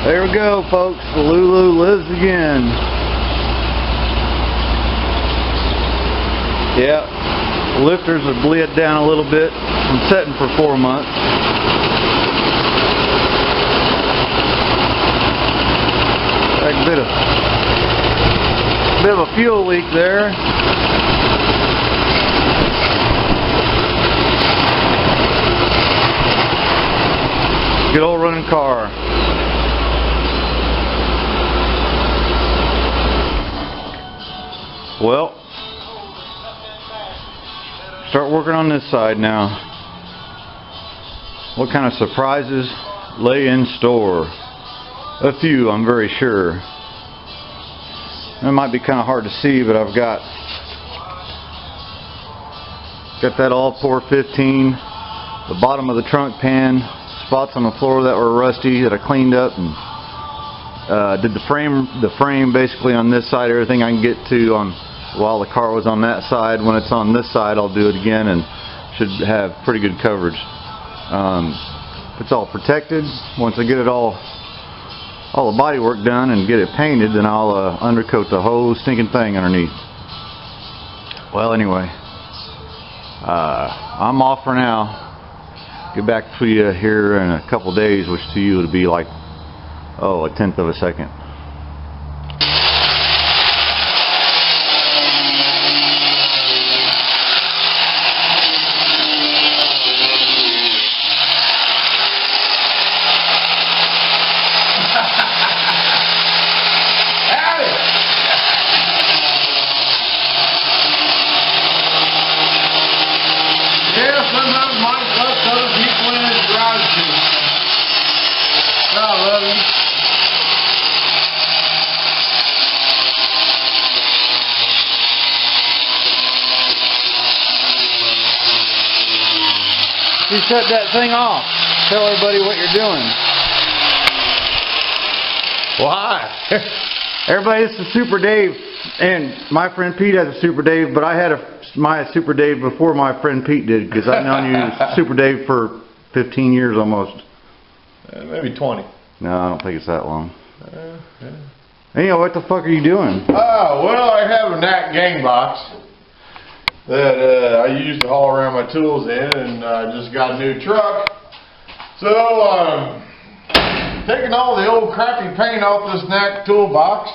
There we go, folks. The Lulu lives again. Yeah, lifters have bled down a little bit from setting for 4 months. Like a bit of a fuel leak there. Good old running car. Well, start working on this side now. What kind of surprises lay in store? A few, I'm very sure. It might be kind of hard to see, but I've got that all 415, the bottom of the trunk pan, spots on the floor that were rusty that I cleaned up, and did the frame basically on this side. Everything I can get to on while the car was on that side. When it's on this side, I'll do it again, and should have pretty good coverage. It's all protected. Once I get it all the body work done and get it painted, then I'll undercoat the whole stinking thing underneath. Well, anyway, I'm off for now. Get back to you here in a couple days, which to you would be like, a tenth of a second. You shut that thing off. Tell everybody what you're doing. Why? Everybody, this is Super Dave, and my friend Pete has a Super Dave, but I had my Super Dave before my friend Pete did, because I've known you Super Dave for 15 years almost. Maybe 20. No, I don't think it's that long. Yeah. Anyway, what the fuck are you doing? Oh, well, I have a NAC gang box that I use to haul around my tools in, and I just got a new truck. So, taking all the old crappy paint off this NAC toolbox,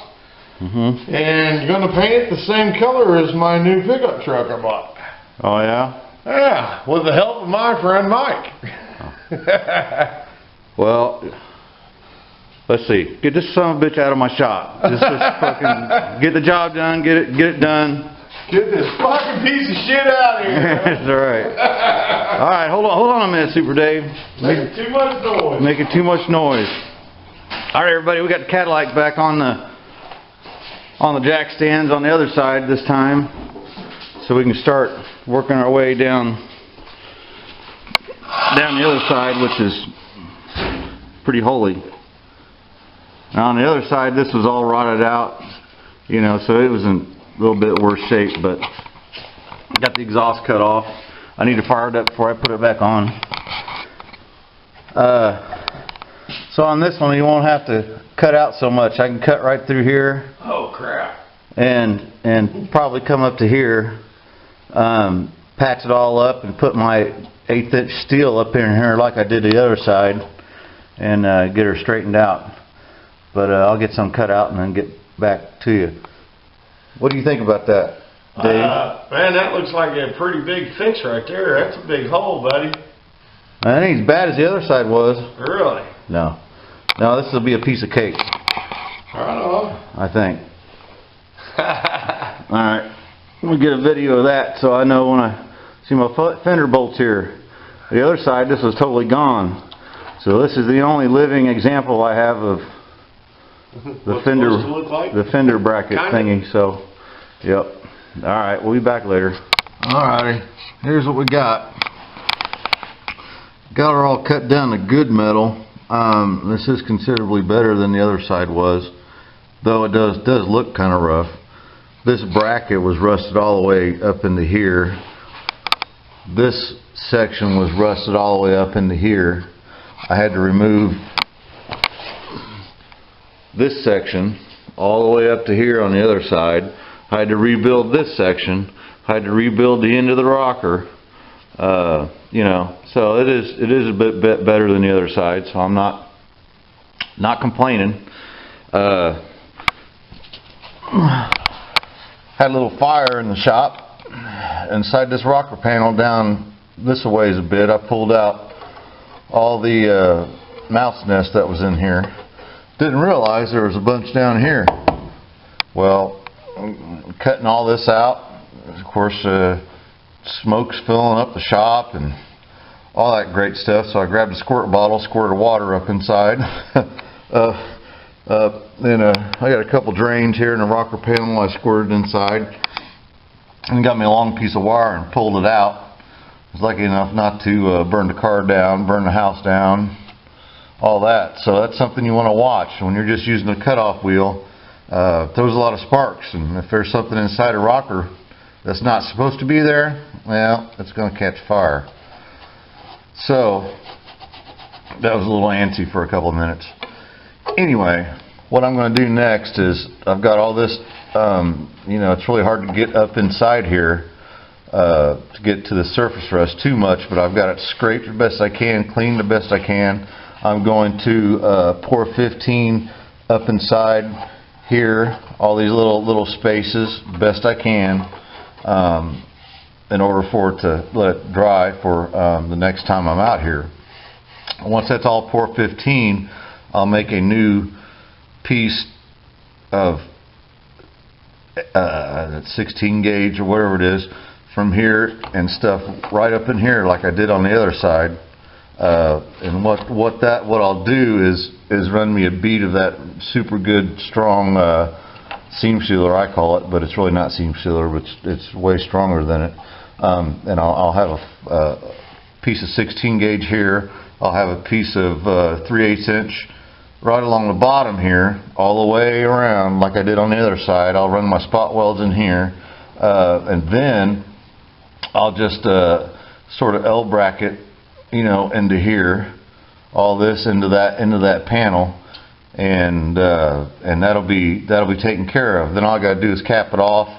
and going to paint it the same color as my new pickup truck I bought. Oh, yeah? Yeah, with the help of my friend Mike. Oh. Well, let's see. Get this son of a bitch out of my shop. Just fucking get the job done. Get it done. Get this fucking piece of shit out of here. That's alright. Alright, hold on a minute, Super Dave. Making too much noise. Making too much noise. Alright, everybody, we got the Cadillac back on the jack stands on the other side this time, so we can start working our way down the other side, which is pretty holy. Now on the other side, this was all rotted out, so it was in a little bit worse shape, but got the exhaust cut off. I need to fire it up before I put it back on. So on this one, you won't have to cut out so much. I can cut right through here. Oh crap! And probably come up to here, patch it all up, and put my 1/8 inch steel up in here like I did the other side, and get her straightened out. But I'll get some cut out and then get back to you. What do you think about that, Dave? Man, that looks like a pretty big fix right there. That's a big hole, buddy. I think as bad as the other side was. Really? No, this will be a piece of cake. Right on. I think. Alright, I'm going to get a video of that so I know when I see my fender bolts here. The other side, this was totally gone. So this is the only living example I have of the fender bracket thingy. So, yep. Alright, we'll be back later. Alrighty, here's what we got. Got her all cut down to good metal. This is considerably better than the other side was, though it does look kind of rough. This bracket was rusted all the way up into here. This section was rusted all the way up into here. I had to remove this section all the way up to here on the other side. I had to rebuild this section. I had to rebuild the end of the rocker. You know, so it is a bit better than the other side, so I'm not complaining. Had a little fire in the shop inside this rocker panel down this a ways a bit. I pulled out all the mouse nest that was in here. Didn't realize there was a bunch down here. Well, cutting all this out, of course, smoke's filling up the shop and all that great stuff. So I grabbed a squirt bottle, squirted water up inside. Then I got a couple drains here in the rocker panel I squirted inside, and got me a long piece of wire and pulled it out. I was lucky enough not to burn the car down, burn the house down, all that. So that's something you want to watch when you're just using the cutoff wheel. Throws a lot of sparks, and if there's something inside a rocker that's not supposed to be there, well, it's going to catch fire. So that was a little antsy for a couple of minutes. Anyway, what I'm going to do next is I've got all this, you know, it's really hard to get up inside here to get to the surface rust too much, but I've got it scraped the best I can, cleaned the best I can. I'm going to pour 15 up inside here, all these little spaces, best I can, in order for it to let it dry for the next time I'm out here. Once that's all pour 15, I'll make a new piece of 16 gauge or whatever it is from here and stuff right up in here like I did on the other side. And what I'll do is run me a bead of that super good strong seam sealer, I call it, but it's really not seam sealer, but it's way stronger than it. And I'll have a piece of 16 gauge here. I'll have a piece of 3/8 inch right along the bottom here, all the way around like I did on the other side. I'll run my spot welds in here, and then I'll just sort of L bracket, you know, into here, all this into that panel, and that'll be taken care of. Then all I got to do is cap it off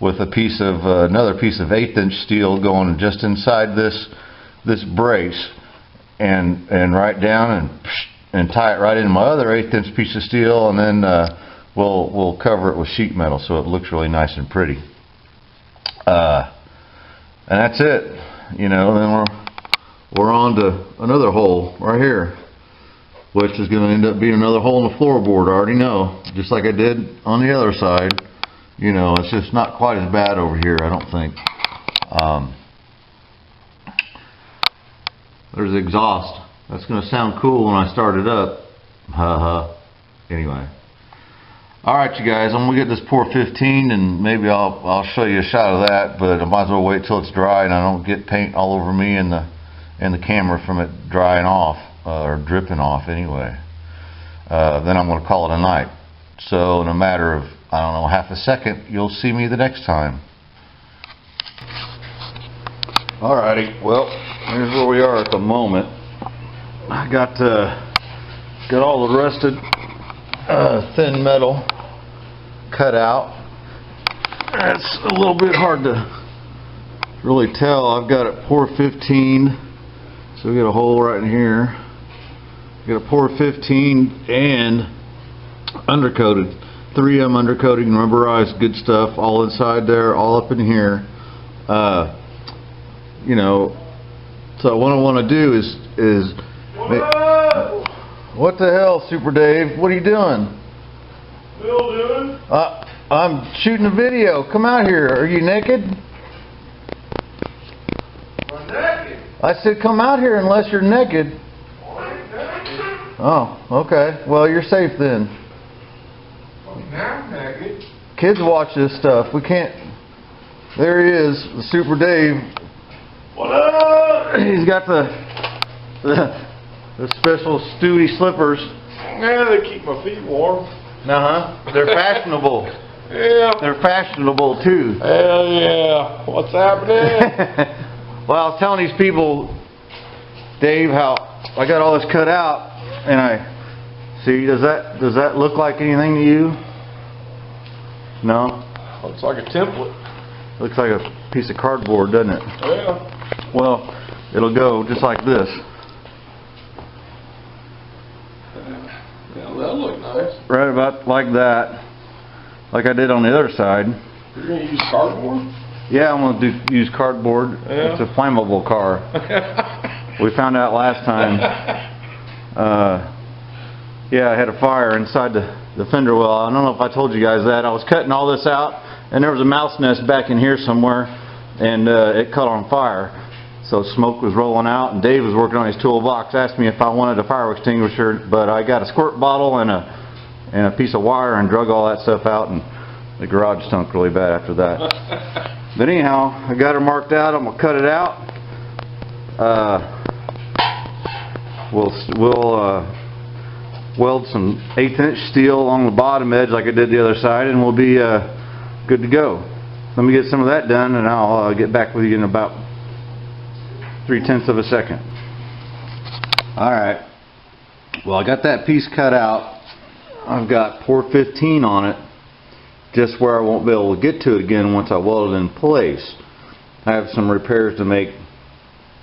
with a piece of another piece of 1/8 inch steel going just inside this brace, and right down and tie it right into my other 1/8 inch piece of steel, and then we'll cover it with sheet metal so it looks really nice and pretty. And that's it. You know, then we're on to another hole right here, which is going to end up being another hole in the floorboard. I already know, just like I did on the other side. You know, it's just not quite as bad over here, I don't think. There's the exhaust. That's going to sound cool when I start it up. Anyway. Alright, you guys, I'm going to get this pour 15, and maybe I'll show you a shot of that, but I might as well wait till it's dry and I don't get paint all over me and the camera from it drying off, or dripping off anyway. Then I'm going to call it a night. So in a matter of, I don't know, half a second, you'll see me the next time. Alrighty, well, here's where we are at the moment. I got all the rusted thin metal cut out. It's a little bit hard to really tell. I've got it pour 15, so we got a hole right in here. Got a pour 15 and undercoated, 3M undercoating, rubberized, good stuff, all inside there, all up in here. You know, so what I want to do is what the hell, Super Dave? What are you doing? Still doing? I'm shooting a video. Come out here. Are you naked? I'm naked. I said come out here unless you're naked. I'm naked. Oh, okay. Well, you're safe then. Now I'm naked. Kids watch this stuff. We can't. There he is, the Super Dave. What up? He's got the special Stewie slippers. Yeah, they keep my feet warm. They're fashionable. Yeah. They're fashionable too. Hell yeah. What's happening? Well, I was telling these people, Dave, how I got all this cut out, and I See, does that look like anything to you? No? Looks like a template. Looks like a piece of cardboard, doesn't it? Yeah. Well, it'll go just like this. Yeah, that'll look nice. Right about like that. Like I did on the other side. You're going to use cardboard? Yeah, I'm going to use cardboard. Yeah. It's a flammable car. We found out last time. Yeah, I had a fire inside the fender well. I don't know if I told you guys that. I was cutting all this out, and there was a mouse nest back in here somewhere, and it caught on fire. So smoke was rolling out, and Dave was working on his toolbox. Asked me if I wanted a fire extinguisher, but I got a squirt bottle and a piece of wire and drug all that stuff out, and the garage stunk really bad after that. But anyhow, I got her marked out. I'm gonna cut it out. We'll weld some 1/8" steel along the bottom edge like I did the other side, and we'll be good to go. Let me get some of that done, and I'll get back with you in about 3/10 of a second. Alright, well, I got that piece cut out. I've got port 15 on it, just where I won't be able to get to it again once I weld it in place. I have some repairs to make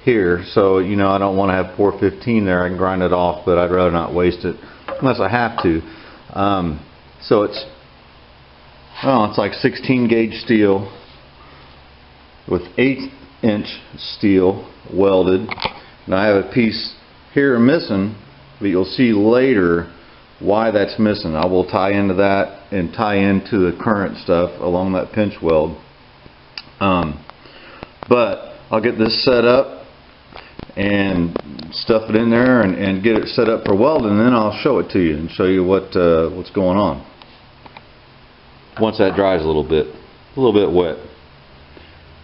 here, so you know I don't want to have port 15 there. I can grind it off, but I'd rather not waste it unless I have to. So it's like 16 gauge steel with 1/8" steel welded. Now I have a piece here missing, but you'll see later why that's missing. I will tie into that and tie into the current stuff along that pinch weld. But I'll get this set up and stuff it in there and get it set up for welding, and then I'll show it to you and show you what's going on once that dries a little bit wet.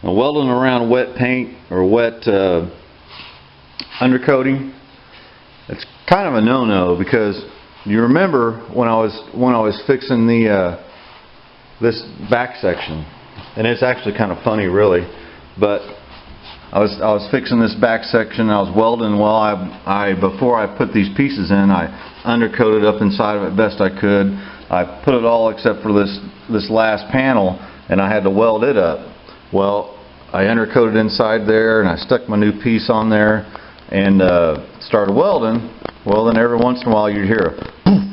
Now, welding around wet paint or wet undercoating, it's kind of a no-no, because you remember when I was fixing this back section, and it's actually kind of funny really, but I was fixing this back section. I was welding. Well, I before I put these pieces in, I undercoated up inside of it best I could. I put it all except for this last panel, and I had to weld it up. Well, I undercoated inside there, and I stuck my new piece on there, and started welding. Well, then every once in a while you'd hear a poof,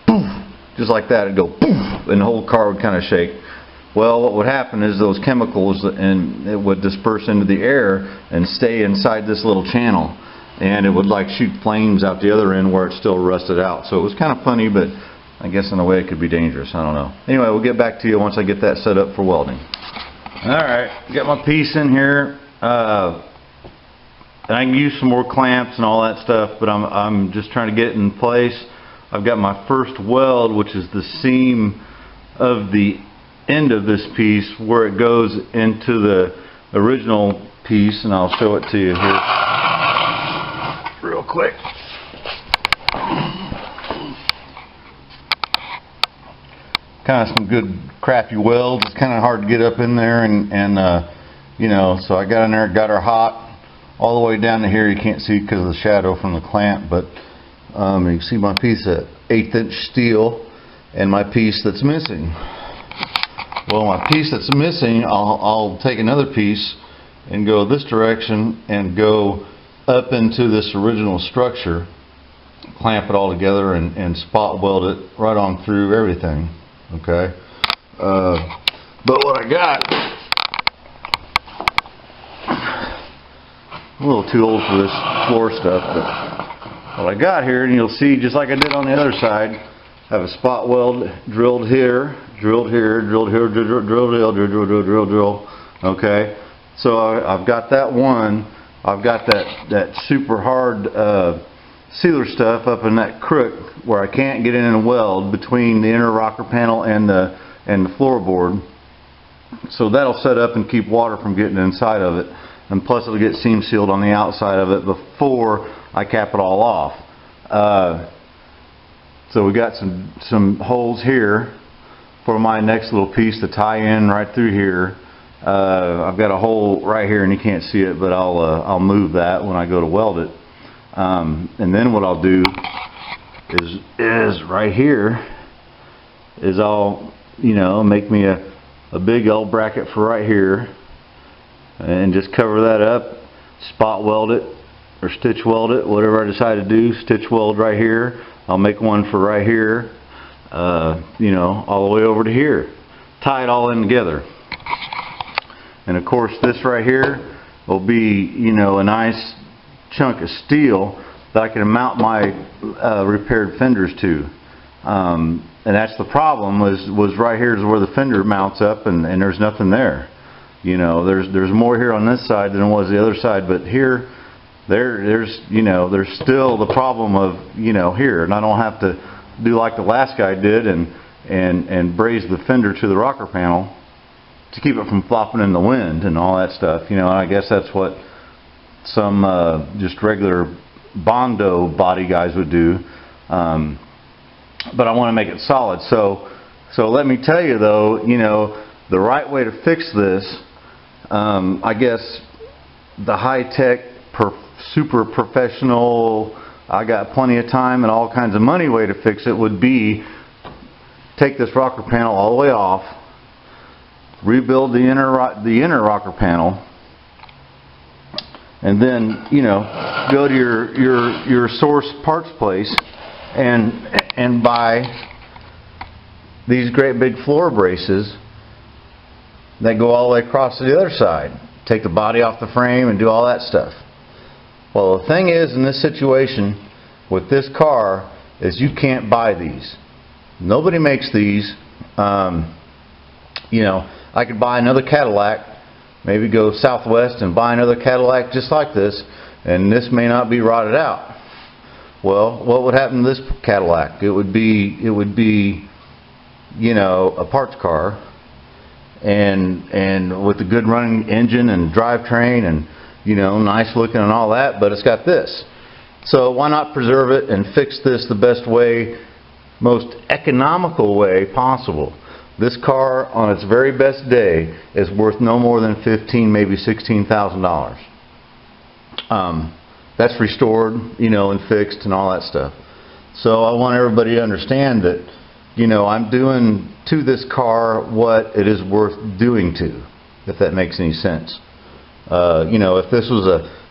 poof, just like that. It'd go poof, and the whole car would kind of shake. Well, what would happen is those chemicals, and it would disperse into the air and stay inside this little channel, and it would like shoot flames out the other end where it's still rusted out. So it was kind of funny, but I guess in a way it could be dangerous. I don't know. Anyway, we'll get back to you once I get that set up for welding. Alright, got my piece in here, and I can use some more clamps and all that stuff, but I'm just trying to get it in place. I've got my first weld, which is the seam of the end of this piece where it goes into the original piece, and I'll show it to you here real quick. Kind of some good crappy welds. It's kind of hard to get up in there, and you know, so I got in there, got her hot all the way down to here. You can't see because of the shadow from the clamp, but you can see my piece of 1/8" steel and my piece that's missing. Well, my piece that's missing, I'll take another piece and go this direction and go up into this original structure, clamp it all together, and spot weld it right on through everything. Okay, but what I got, I'm a little too old for this floor stuff, but what I got here, and you'll see just like I did on the other side, I have a spot weld drilled here, drilled here, drilled here, drill. Okay, so I've got that one. I've got that super hard sealer stuff up in that crook where I can't get in and weld between the inner rocker panel and the floorboard. So that'll set up and keep water from getting inside of it, and plus it'll get seam sealed on the outside of it before I cap it all off. So we got some holes here for my next little piece to tie in right through here. I've got a hole right here, and you can't see it, but I'll move that when I go to weld it. And then what I'll do is right here is all, you know, make me a big old bracket for right here, and just cover that up, spot weld it or stitch weld it, whatever I decide to do. Stitch weld right here. I'll make one for right here, you know, all the way over to here. Tie it all in together. And of course this right here will be, you know, a nice chunk of steel that I can mount my repaired fenders to. And that's the problem, was right here is where the fender mounts up, and there's nothing there. You know, there's more here on this side than there was the other side, but here there's, you know, there's still the problem of, you know, here, and I don't have to do like the last guy did and braze the fender to the rocker panel to keep it from flopping in the wind and all that stuff. You know, I guess that's what some just regular Bondo body guys would do, but I want to make it solid. So let me tell you though, you know, the right way to fix this, I guess the high-tech super professional, I got plenty of time and all kinds of money way to fix it would be take this rocker panel all the way off, rebuild the inner rocker panel, and then, you know, go to your source parts place and buy these great big floor braces that go all the way across to the other side. Take the body off the frame and do all that stuff. Well, the thing is, in this situation with this car, is you can't buy these. Nobody makes these. You know, I could buy another Cadillac, maybe go southwest and buy another Cadillac just like this, and this may not be rotted out. Well, what would happen to this Cadillac? It would be, you know, a parts car, and with a good running engine and drivetrain, and, you know, nice looking and all that, but it's got this. So why not preserve it and fix this the best way, most economical way possible? This car, on its very best day, is worth no more than $15,000, maybe $16,000. That's restored, you know, and fixed and all that stuff. So I want everybody to understand that, you know, I'm doing to this car what it is worth doing to, if that makes any sense. You know, if this was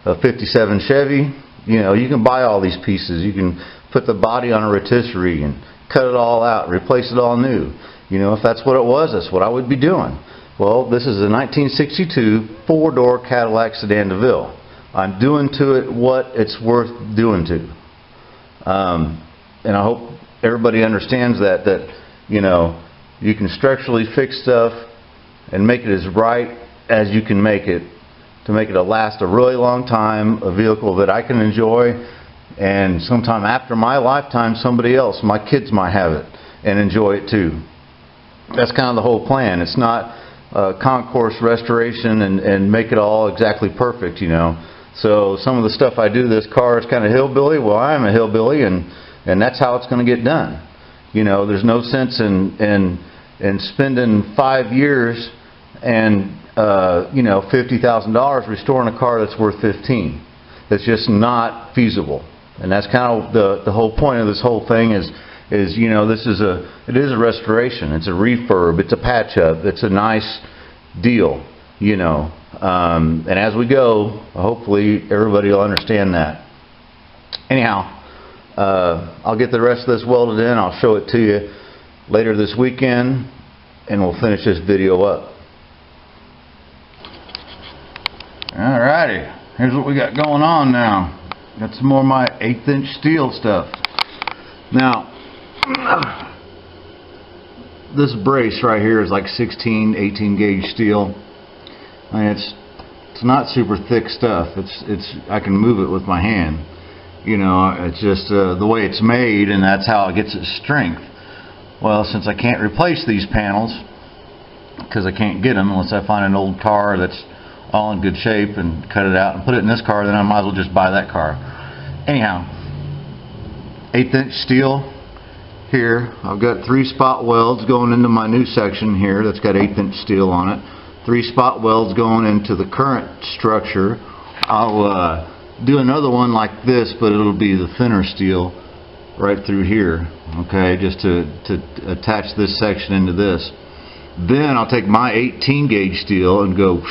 a 57 Chevy, you know, you can buy all these pieces. You can put the body on a rotisserie and cut it all out, replace it all new. You know, if that's what it was, that's what I would be doing. Well, this is a 1962 four-door Cadillac Sedan DeVille. I'm doing to it what it's worth doing to. And I hope everybody understands that, you know, you can structurally fix stuff and make it as right as you can make it, to make it last a really long time, a vehicle that I can enjoy, and sometime after my lifetime somebody else, my kids, might have it and enjoy it too. That's kind of the whole plan. It's not concourse restoration and make it all exactly perfect, you know. So some of the stuff I do to this car is kind of hillbilly. Well, I am a hillbilly, and that's how it's going to get done. You know, there's no sense in spending 5 years and you know, $50,000 restoring a car that's worth $15,000. That's just not feasible. And that's kind of the whole point of this whole thing is, you know, it is a restoration. It's a refurb. It's a patch up. It's a nice deal, you know. And as we go, hopefully everybody will understand that. Anyhow, I'll get the rest of this welded in. I'll show it to you later this weekend, and we'll finish this video up. Alrighty, here's what we got going on now. Got some more of my 1/8" steel stuff. Now, this brace right here is like 16, 18 gauge steel. I mean, it's not super thick stuff. I can move it with my hand. You know, it's just the way it's made, and that's how it gets its strength. Well, since I can't replace these panels because I can't get them unless I find an old car that's all in good shape and cut it out and put it in this car, then I might as well just buy that car. Anyhow, 1/8" steel here. I've got 3 spot welds going into my new section here that's got 1/8" steel on it. 3 spot welds going into the current structure. I'll do another one like this, but it'll be the thinner steel right through here, okay, just to attach this section into this. Then I'll take my 18 gauge steel and go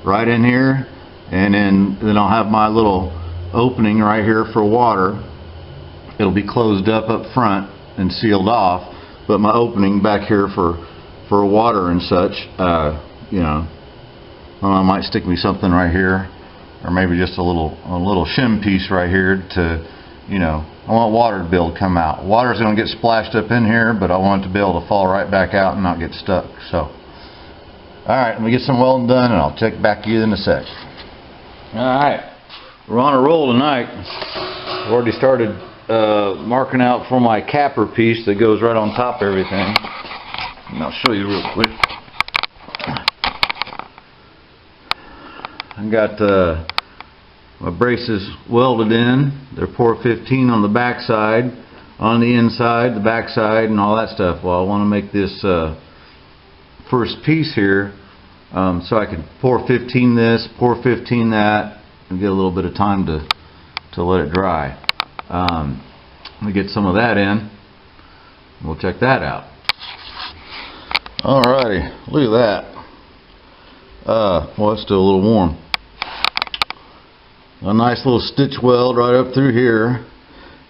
right in here, and then I'll have my little opening right here for water. It'll be closed up front and sealed off, but my opening back here for water and such, you know, I might stick me something right here, or maybe just a little shim piece right here to, you know, I want water to be able to come out. Water's going to get splashed up in here, but I want it to be able to fall right back out and not get stuck. So, alright, let me get some welding done and I'll check back to you in a sec. Alright, we're on a roll tonight. I've already started marking out for my capper piece that goes right on top of everything. And I'll show you real quick. I got my braces welded in. They're 415 on the back side, on the inside, the back side, and all that stuff. Well, I want to make this first piece here so I can 415 this, 415 that, and get a little bit of time to let it dry. Let me get some of that in. We'll check that out. Alrighty, look at that. Well, it's still a little warm. A nice little stitch weld right up through here.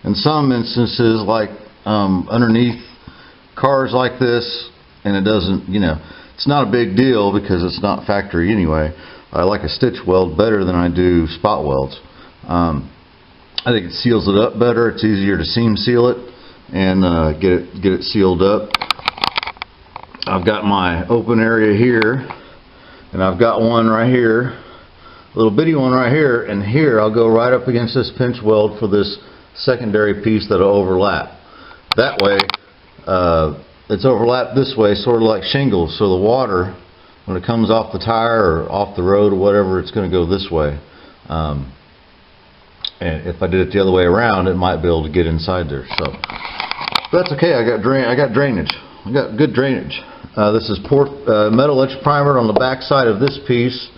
In some instances, like underneath cars like this, and it doesn't, you know, it's not a big deal because it's not factory anyway. I like a stitch weld better than I do spot welds. I think it seals it up better. It's easier to seam seal it and get it sealed up. I've got my open area here, and I've got one right here, a little bitty one right here, and here I'll go right up against this pinch weld for this secondary piece that'll overlap. That way, it's overlapped this way, sort of like shingles, so the water, when it comes off the tire or off the road or whatever, it's going to go this way. And if I did it the other way around, it might be able to get inside there. So that's okay. I got drainage. I got good drainage. This is metal etch primer on the back side of this piece,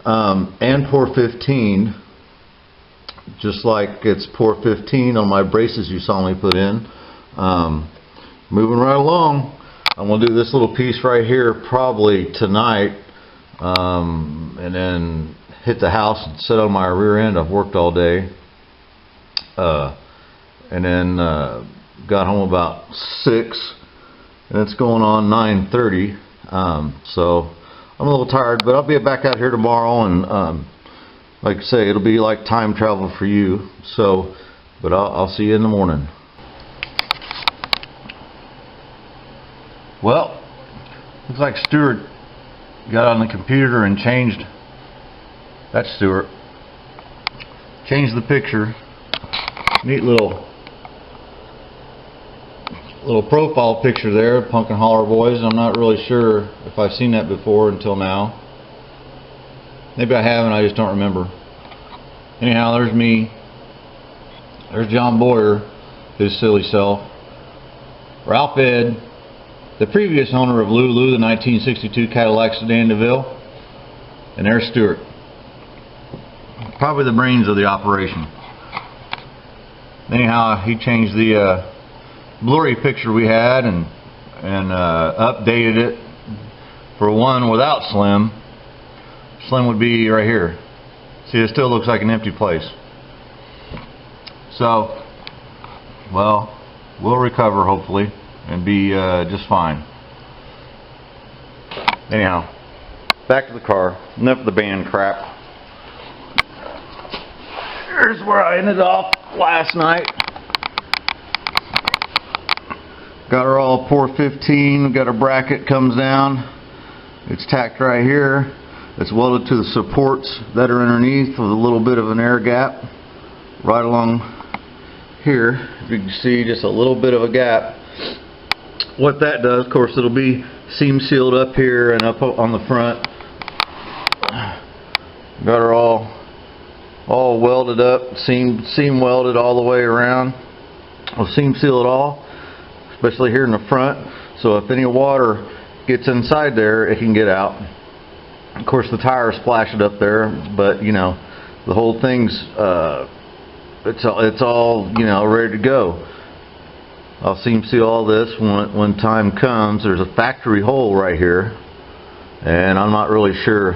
and pour 15, just like it's pour 15 on my braces you saw me put in. Moving right along, I'm going to do this little piece right here probably tonight, and then hit the house and sit on my rear end. I've worked all day, and then got home about 6, and it's going on 9:30. So I'm a little tired, but I'll be back out here tomorrow, and like I say, it'll be like time travel for you. So, but I'll see you in the morning. Well, looks like Stuart got on the computer and changed. That's Stuart. Changed the picture. Neat little profile picture there, Punk and Holler Boys. I'm not really sure if I've seen that before until now. Maybe I haven't, I just don't remember. Anyhow, there's me. There's John Boyer, his silly self. Ralph Ed, the previous owner of Lulu, the 1962 Cadillac Sedan DeVille. And there's Stuart. Probably the brains of the operation. Anyhow, he changed the blurry picture we had and updated it for one without Slim. Slim would be right here. See, it still looks like an empty place. So, well, we'll recover hopefully and be just fine. Anyhow, back to the car. Enough of the band crap. Here's where I ended off last night. Got her all pour 15. Got a bracket comes down. It's tacked right here. It's welded to the supports that are underneath with a little bit of an air gap right along here. If you can see, just a little bit of a gap. What that does, of course, it'll be seam sealed up here and up on the front. Got her all welded up, seam welded all the way around. We'll seam seal it all, especially here in the front, so if any water gets inside there, it can get out. Of course, the tires splash it up there, but you know, the whole thing's it's all you know, ready to go. I'll seam seal all this when time comes. There's a factory hole right here, and I'm not really sure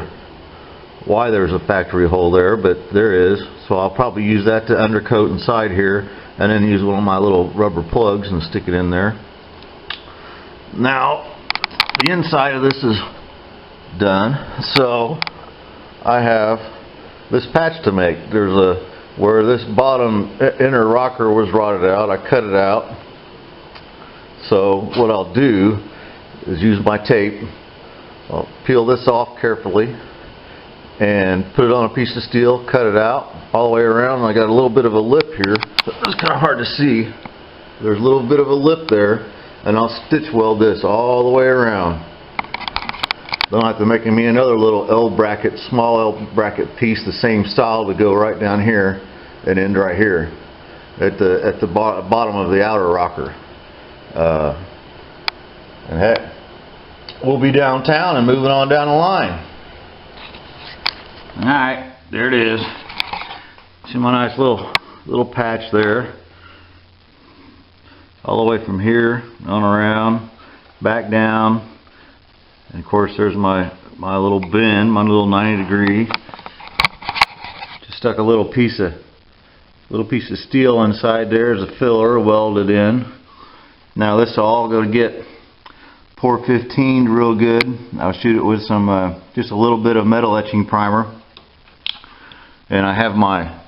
why there's a factory hole there, but there is. So I'll probably use that to undercoat inside here, and then use one of my little rubber plugs and stick it in there. Now the inside of this is done, so I have this patch to make. There's where this bottom inner rocker was rotted out, I cut it out. So what I'll do is use my tape. I'll peel this off carefully and put it on a piece of steel, cut it out all the way around. I got a little bit of a lip here. It's kind of hard to see. There's a little bit of a lip there, and I'll stitch weld this all the way around. Don't have to make me another little L bracket, small L bracket piece, the same style, to go right down here and end right here at the bottom of the outer rocker. And heck, we'll be downtown and moving on down the line. Alright, there it is. See my nice little patch there. All the way from here on around, back down. And of course there's my little bend, my little 90 degree. Just stuck a little piece of steel inside there as a filler welded in. Now this is all going to get pour 15 real good. I'll shoot it with some just a little bit of metal etching primer, and I have my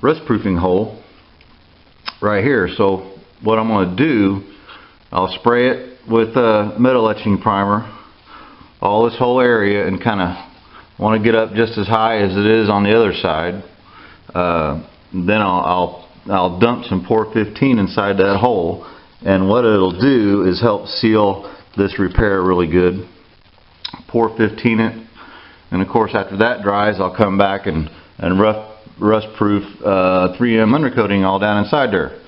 rust proofing hole right here. So what I'm going to do, I'll spray it with metal etching primer all this whole area, and kind of want to get up just as high as it is on the other side. Then I'll dump some pour 15 inside that hole, and what it'll do is help seal this repair really good. Pour 15 it, and of course after that dries, I'll come back and rust proof 3M undercoating all down inside there.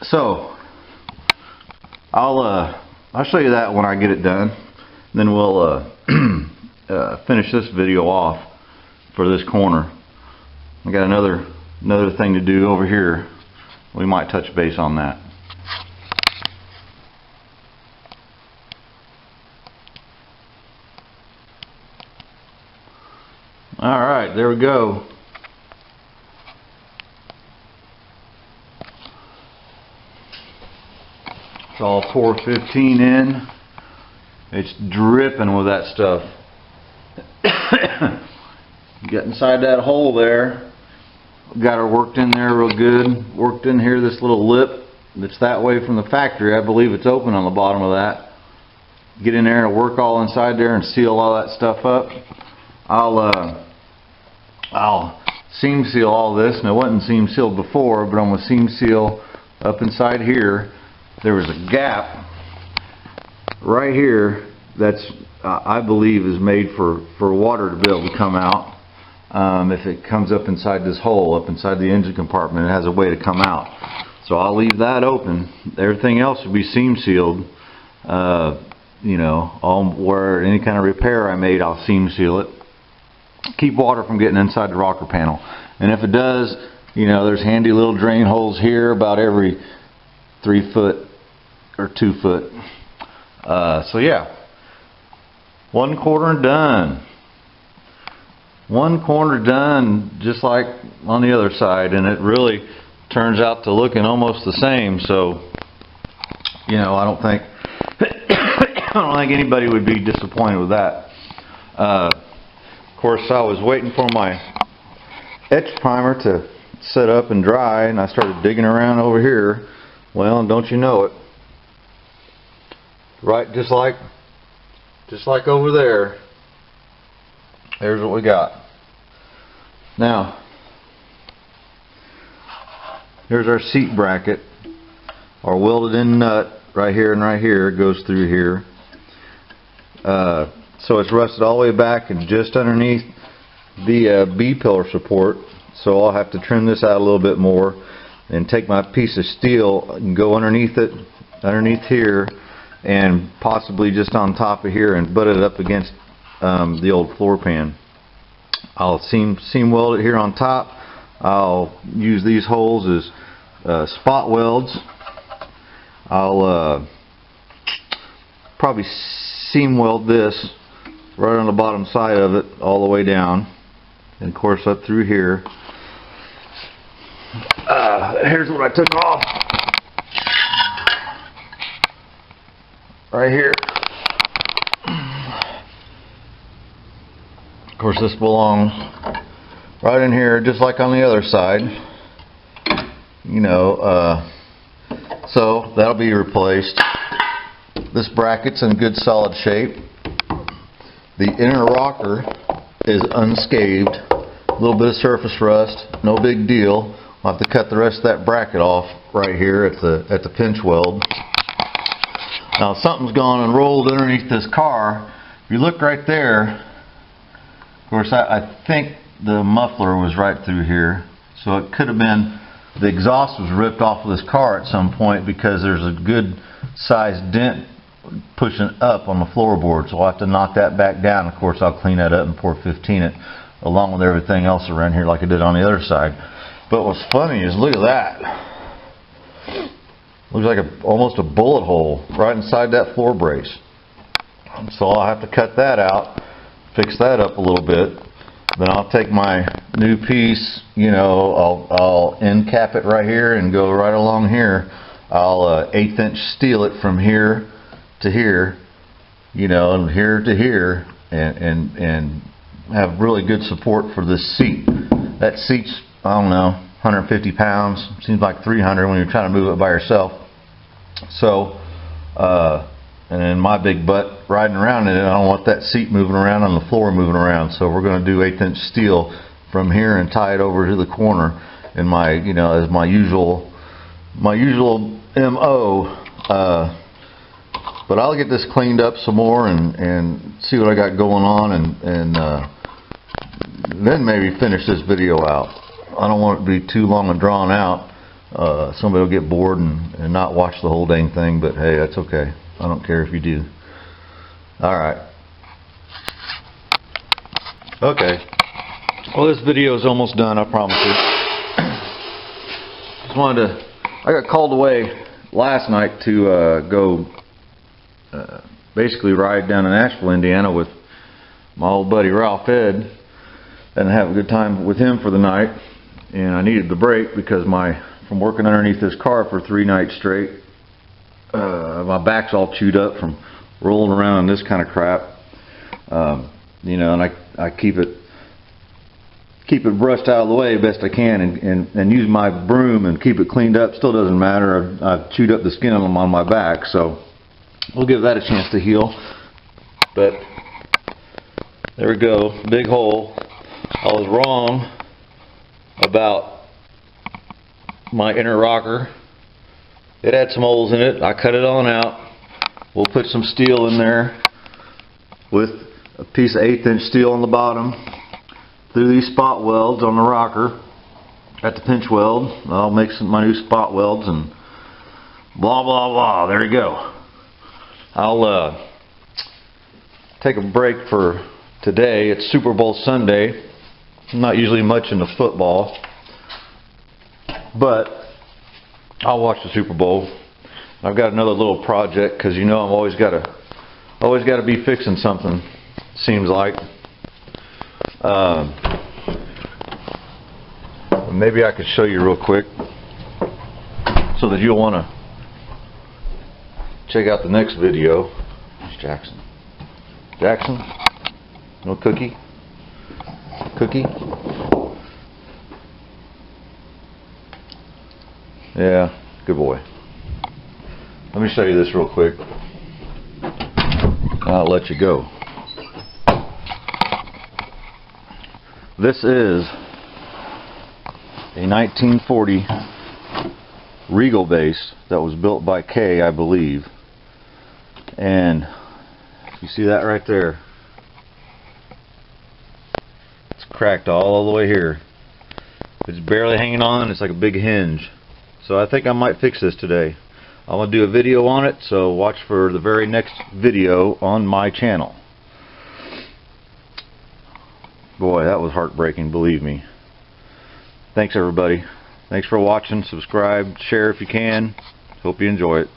So I'll show you that when I get it done. Then we'll finish this video off for this corner. I got another thing to do over here. We might touch base on that. Alright, there we go. It's all pour 15 in. It's dripping with that stuff. Get inside that hole there. Got her worked in there real good. Worked in here, this little lip that's that way from the factory. I believe it's open on the bottom of that. Get in there and work all inside there and seal all that stuff up. I'll seam seal all this, and it wasn't seam sealed before, but I'm going to seam seal up inside here. There was a gap right here that's I believe is made for water to be able to come out. If it comes up inside this hole, up inside the engine compartment, it has a way to come out. So I'll leave that open. Everything else will be seam sealed. You know, where any kind of repair I made, I'll seam seal it. Keep water from getting inside the rocker panel. And if it does, you know, there's handy little drain holes here about every 3 foot or 2 foot. So yeah, one corner done. One corner done, just like on the other side, and it really turns out to looking almost the same. So, you know, I don't think anybody would be disappointed with that. Of course, I was waiting for my etch primer to set up and dry, and I started digging around over here. Well, don't you know it? Right, just like over there. There's what we got. Now, here's our seat bracket. Our welded in nut right here and right here goes through here. So it's rusted all the way back and just underneath the B-pillar support. So I'll have to trim this out a little bit more and take my piece of steel and go underneath it, underneath here, and possibly just on top of here and butt it up against the old floor pan. I'll seam weld it here on top. I'll use these holes as spot welds. I'll probably seam weld this right on the bottom side of it all the way down, and of course up through here. Here's what I took off right here. Of course, this belongs right in here, just like on the other side. You know, so that'll be replaced. This bracket's in good solid shape. The inner rocker is unscathed. A little bit of surface rust, no big deal. I'll have to cut the rest of that bracket off right here at the pinch weld. Now something's gone and rolled underneath this car. If you look right there, of course I think the muffler was right through here, so it could have been the exhaust was ripped off of this car at some point, because there's a good sized dent pushing up on the floorboard, so I'll have to knock that back down. Of course, I'll clean that up and pour 15 it along with everything else around here like I did on the other side. But what's funny is, look at that. Looks like almost a bullet hole right inside that floor brace. So I'll have to cut that out, fix that up a little bit. Then I'll take my new piece, you know, I'll end cap it right here and go right along here. I'll 1/8 inch steel it from here to here, you know, and here to here, and have really good support for this seat. That seat's, I don't know, 150 pounds. Seems like 300 when you're trying to move it by yourself. So, and then my big butt riding around in it, I don't want that seat moving around on the floor moving around. So we're going to do 1/8 inch steel from here and tie it over to the corner in my, you know, as my usual MO. But I'll get this cleaned up some more and see what I got going on, and then maybe finish this video out. I don't want it to be too long and drawn out. Somebody will get bored and not watch the whole dang thing, but hey, that's okay. I don't care if you do. Alright. Okay. Well, this video is almost done, I promise you. Just wanted to, I got called away last night to go basically ride down in Asheville, Indiana with my old buddy Ralph Ed and have a good time with him for the night. And I needed the break because from working underneath this car for 3 nights straight, my back's all chewed up from rolling around in this kind of crap. You know, and I keep it brushed out of the way best I can, and use my broom and keep it cleaned up. Still doesn't matter. I've chewed up the skin on my back, so we'll give that a chance to heal. But there we go, big hole. I was wrong about my inner rocker. It had some holes in it. I cut it on out. We'll put some steel in there with a piece of 1/8 inch steel on the bottom through these spot welds on the rocker at the pinch weld. I'll make my new spot welds and blah blah blah. There you go. I'll take a break for today. It's Super Bowl Sunday. I'm not usually much into football, but I'll watch the Super Bowl. I've got another little project, because you know I've always got to be fixing something, seems like. Maybe I could show you real quick so that you'll want to check out the next video. There's Jackson. Jackson? No cookie? Cookie? Yeah, good boy. Let me show you this real quick. I'll let you go. This is a 1940 Regal base that was built by Kay, I believe. And you see that right there? It's cracked all the way here. It's barely hanging on. It's like a big hinge. So I think I might fix this today. I'm going to do a video on it, so watch for the very next video on my channel. Boy, that was heartbreaking, believe me. Thanks everybody. Thanks for watching. Subscribe, share if you can. Hope you enjoy it.